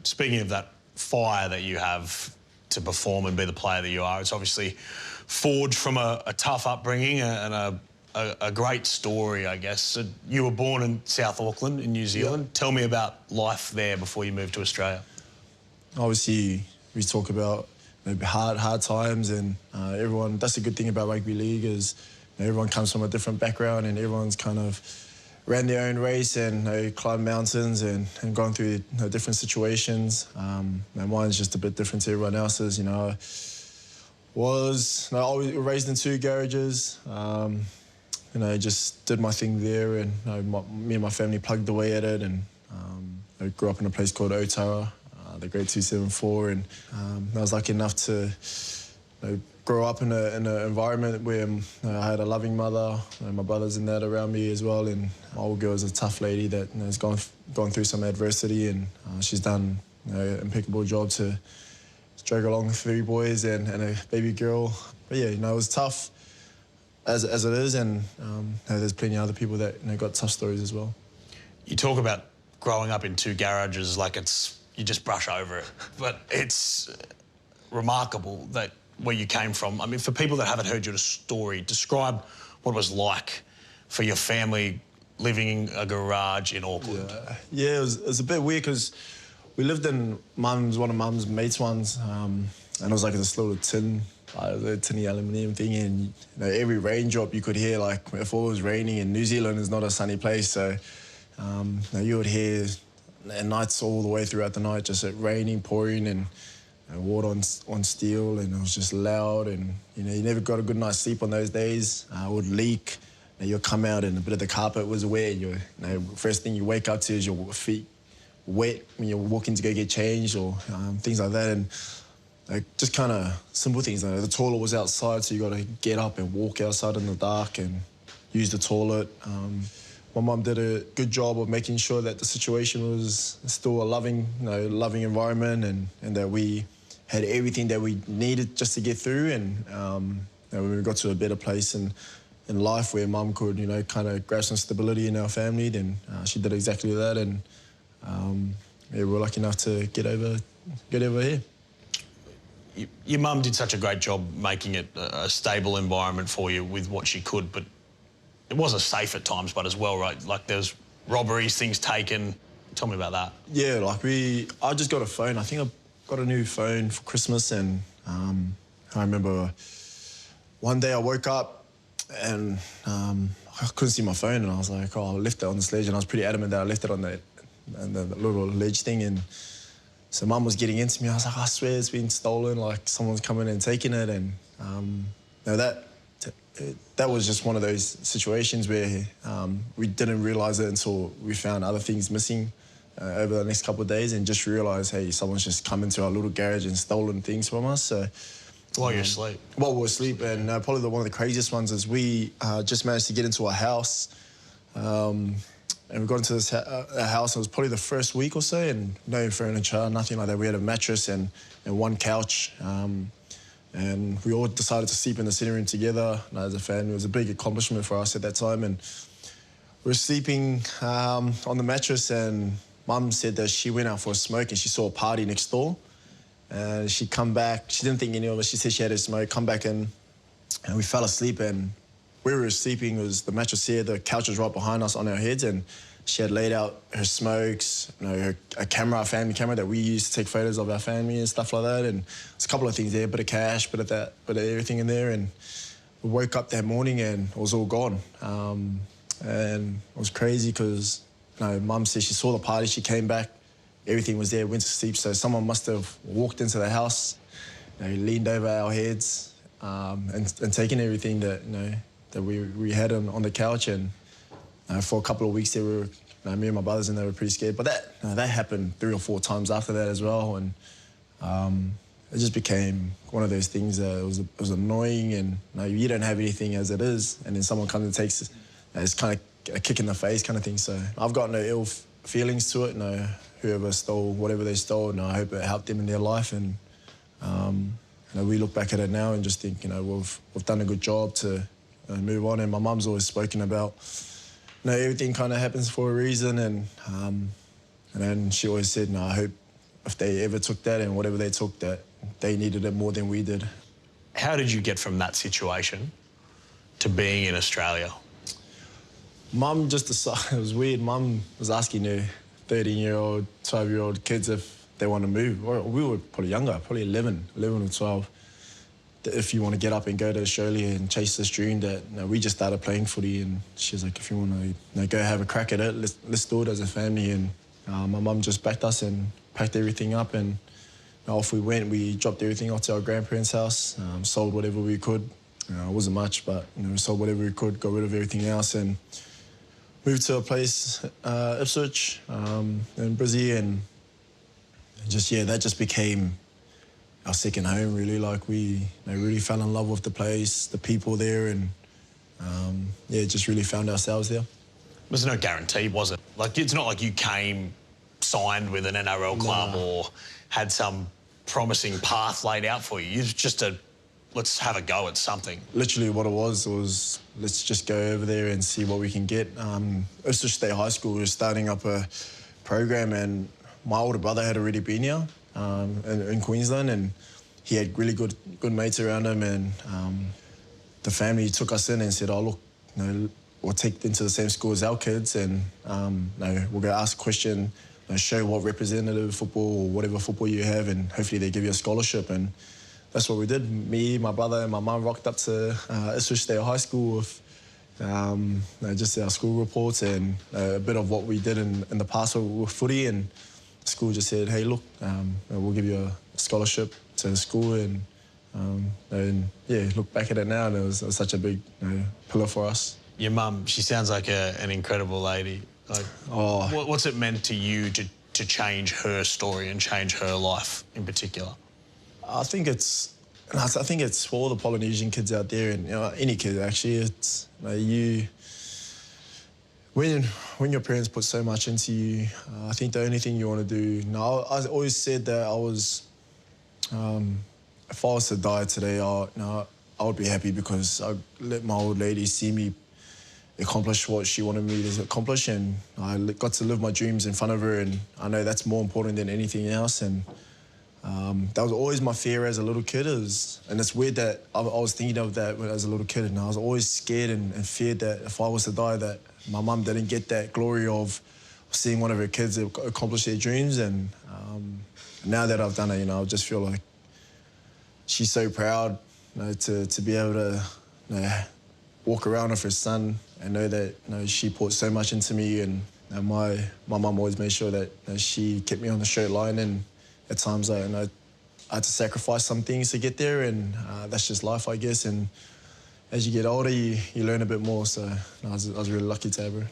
speaking of that fire that you have to perform and be the player that you are, it's obviously forged from a tough upbringing and a great story, I guess. So you were born in South Auckland in New Zealand. Yep. Tell me about life there before you moved to Australia. Obviously, we talk about hard times, and everyone. That's a good thing about rugby league is everyone comes from a different background, and everyone's kind of ran their own race and climbed mountains and gone through different situations. And mine's just a bit different to everyone else's. I was raised in 2 garages. Just did my thing there, and me and my family plugged away at it, and I grew up in a place called Otara, the grade 274, and I was lucky enough to grow up in an environment where I had a loving mother, and my brothers and that around me as well, and my old girl is a tough lady that has gone through some adversity, and she's done an impeccable job to drag along 3 boys and a baby girl. But yeah, it was tough as it is, and there's plenty of other people that got tough stories as well. You talk about growing up in 2 garages like you just brush over it, but it's remarkable that where you came from. I mean, for people that haven't heard your story, describe what it was like for your family living in a garage in Auckland. Yeah, it was a bit weird because we lived in one of Mum's mates' ones, and it was like this little tin, the tinny aluminium thing, and every raindrop you could hear, like if it was raining, and New Zealand is not a sunny place, so you would hear at nights all the way throughout the night, just raining, pouring, and water on steel, and it was just loud, and you never got a good night's sleep on those days. It would leak, you'll come out and a bit of the carpet was wet. First thing you wake up to is your feet wet when you're walking to go get changed, or things like that, and just kind of simple things. The toilet was outside, so you got to get up and walk outside in the dark and use the toilet. My mum did a good job of making sure that the situation was still a loving environment, and that we had everything that we needed just to get through. And when we got to a better place in life where Mum could, kind of grab some stability in our family, then she did exactly that. And we were lucky enough to get over here. Your mum did such a great job making it a stable environment for you with what she could, but it wasn't safe at times, but as well, right? Like there was robberies, things taken. Tell me about that. Yeah, I just got a phone. I think I got a new phone for Christmas, and I remember one day I woke up and I couldn't see my phone, and I was like, I left it on the sledge, and I was pretty adamant that I left it on the little ledge thing, and so Mum was getting into me. I was like, I swear it's been stolen, like someone's coming and taking it, and that was just one of those situations where we didn't realise it until we found other things missing over the next couple of days, and just realised, hey, someone's just come into our little garage and stolen things from us. So while you're asleep? While we were asleep, and probably one of the craziest ones is we just managed to get into a house, and we got into this house. It was probably the first week or so, and no furniture, nothing like that. We had a mattress and 1 couch. And we all decided to sleep in the sitting room together as a family. It was a big accomplishment for us at that time. And we were sleeping on the mattress, and Mum said that she went out for a smoke and she saw a party next door. And she come back. She didn't think any of it. She said she had a smoke, come back in, and we fell asleep. And where we were sleeping was the mattress here. The couch was right behind us on our heads, and she had laid out her smokes, a family camera that we used to take photos of our family and stuff like that. And there's a couple of things there, bit of cash, bit of everything in there. And we woke up that morning and it was all gone. And it was crazy because Mum said she saw the party, she came back, everything was there, went to sleep. So someone must have walked into the house, leaned over our heads, and taken everything that that we had on the couch. And for a couple of weeks, me and my brothers, and they were pretty scared. But that happened 3 or 4 times after that as well, and it just became one of those things that it was annoying, and you don't have anything as it is, and then someone comes and takes it. It's kind of a kick in the face kind of thing. So I've got no ill feelings to it. Whoever stole whatever they stole, I hope it helped them in their life. And we look back at it now and just think, we've done a good job to move on. And my mum's always spoken about, everything kind of happens for a reason, and then she always said, I if they ever took that and whatever they took, that they needed it more than we did. How did you get from that situation to being in Australia? Mum just decided, it was weird, Mum was asking her 13-year-old, 12-year-old kids if they want to move. We were probably younger, probably 11 or 12. If you want to get up and go to Australia and chase this dream that we just started playing footy, and she was like, if you want to go have a crack at it, let's do it as a family. And my mum just backed us and packed everything up, and off we went. We dropped everything off to our grandparents' house, sold whatever we could. It wasn't much, but we sold whatever we could, got rid of everything else, and moved to a place, Ipswich, in Brizzy, and that just became our second home, really. Like, we really fell in love with the place, the people there, and just really found ourselves there. There's no guarantee, was it? Like, it's not like you came signed with an NRL club or had some promising path laid out for you. It's just let's have a go at something. Literally what it was let's just go over there and see what we can get. Ipswich State High School was starting up a program, and my older brother had already been here in Queensland, and he had really good mates around him, and the family took us in and said, oh, look, we'll take them to the same school as our kids, and we're going to ask a question, show what representative football or whatever football you have, and hopefully they give you a scholarship. And that's what we did. Me, my brother and my mum rocked up to Ipswich State High School with just our school reports and a bit of what we did in the past with footy, and the school just said, hey, look, we'll give you a scholarship to the school. And look back at it now, and it was such a big pillar for us. Your mum, she sounds like an incredible lady. Like, what's it meant to you to change her story and change her life in particular? I think it's for all the Polynesian kids out there, and any kid actually. It's when your parents put so much into you. I think the only thing you want to do. I always said that I was. If I was to die today, I would be happy because I let my old lady see me accomplish what she wanted me to accomplish, and I got to live my dreams in front of her, and I know that's more important than anything else. And that was always my fear as a little kid, and it's weird that I was thinking of that when I was a little kid, and I was always scared and feared that if I was to die, that my mum didn't get that glory of seeing one of her kids accomplish their dreams. And now that I've done it, I just feel like she's so proud to be able to walk around with her son and know that she poured so much into me, and my mum always made sure that she kept me on the straight line, and at times I had to sacrifice some things to get there, and that's just life, I guess. And as you get older, you learn a bit more. So I was really lucky to have her.